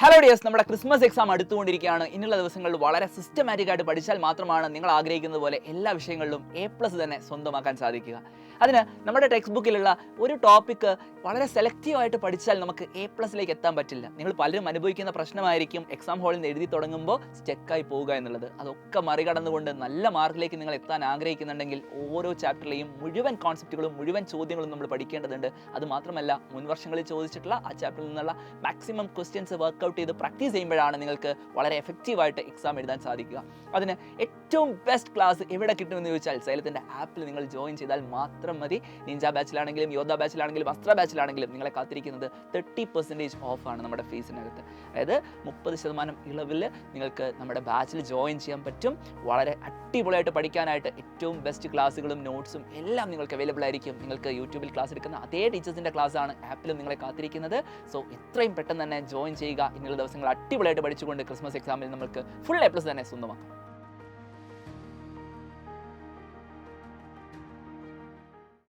Hello dears, നമ്മുടെ Christmas exam അടുത്തുകൊണ്ടിരിക്കുകയാണ്. ഇനിയുള്ള ദിവസങ്ങളിൽ വളരെ സിസ്റ്റമാറ്റിക് ആയിട്ട് പഠിച്ചാൽ മാത്രമാണ് നിങ്ങൾ ആഗ്രഹിക്കുന്നത് പോലെ എല്ലാ വിഷയങ്ങളിലും A+ തന്നെ സ്വന്തമാക്കാൻ സാധിക്കുക. അതിന് നമ്മുടെ ടെക്സ്റ്റ് ബുക്കിലുള്ള ഒരു ടോപ്പിക്ക് വളരെ സെലക്റ്റീവായിട്ട് പഠിച്ചാൽ നമുക്ക് A+ലേക്ക് എത്താൻ പറ്റില്ല. നിങ്ങൾ പലരും അനുഭവിക്കുന്ന പ്രശ്നമായിരിക്കും എക്സാം ഹാളിൽ നിന്ന് എഴുതി തുടങ്ങുമ്പോൾ സ്റ്റക്കായി പോവുക എന്നുള്ളത്. അതൊക്കെ മറികടന്നുകൊണ്ട് നല്ല മാർക്കിലേക്ക് നിങ്ങൾ എത്താൻ ആഗ്രഹിക്കുന്നുണ്ടെങ്കിൽ ഓരോ ചാപ്റ്ററിലെയും മുഴുവൻ കോൺസെപ്റ്റുകളും മുഴുവൻ ചോദ്യങ്ങളും നമ്മൾ പഠിക്കേണ്ടതുണ്ട്. അതുമാത്രമല്ല, മുൻ വർഷങ്ങളിൽ ചോദിച്ചിട്ടുള്ള ആ ചാപ്റ്ററിൽ നിന്നുള്ള മാക്സിമം ക്വസ്റ്റ്യൻസ് വർക്കൗട്ട് ചെയ്ത് പ്രാക്ടീസ് ചെയ്യുമ്പോഴാണ് നിങ്ങൾക്ക് വളരെ എഫക്റ്റീവായിട്ട് എക്സാം എഴുതാൻ സാധിക്കുക. അതിന് ഏറ്റവും ബെസ്റ്റ് ക്ലാസ് എവിടെ കിട്ടുമെന്ന് ചോദിച്ചാൽ സൈലത്തിൻ്റെ ആപ്പിൽ നിങ്ങൾ ജോയിൻ ചെയ്താൽ മാത്രം മതി. നിഞ്ച ബാച്ചിലാണെങ്കിലും യോദ്ധ ബാച്ചിലാണെങ്കിലും അസ്ത്ര ബാച്ചിലാണെങ്കിലും നിങ്ങളെ കാത്തിരിക്കുന്നത് 30% ഓഫാണ് നമ്മുടെ ഫീസിനകത്ത്. അതായത് 30% ഇളവിൽ നിങ്ങൾക്ക് നമ്മുടെ ബാച്ചിൽ ജോയിൻ ചെയ്യാൻ പറ്റും. വളരെ അടിപൊളിയായിട്ട് പഠിക്കാനായിട്ട് ഏറ്റവും ബെസ്റ്റ് ക്ലാസ്സുകളും നോട്ട്സും എല്ലാം നിങ്ങൾക്ക് അവൈലബിൾ ആയിരിക്കും. നിങ്ങൾക്ക് യൂട്യൂബിൽ ക്ലാസ് എടുക്കുന്ന അതേ ടീച്ചേഴ്സിൻ്റെ ക്ലാസ്സാണ് ആപ്പിലും നിങ്ങളെ കാത്തിരിക്കുന്നത്. സോ എത്രയും പെട്ടെന്ന് തന്നെ ജോയിൻ ചെയ്യുക. ഇനിയുള്ള ദിവസങ്ങൾ അടിപൊളിയായിട്ട് പഠിച്ചുകൊണ്ട് ക്രിസ്മസ് എക്സാമിൽ നമുക്ക് ഫുൾ A+ തന്നെ സ്വന്തമാക്കാം.